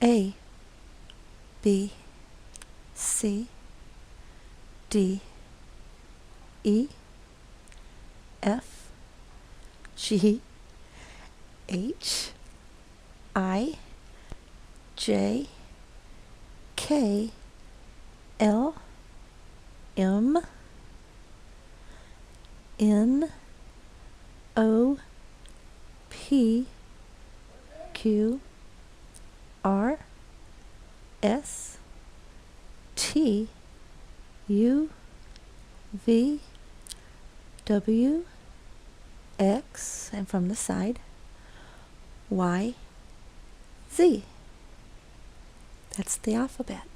A, B, C, D, E, F, G, H, I, J, K, L, M, N, O, P, Q, R, S, T, U, V, W, X, and from the side, Y, Z. That's the alphabet.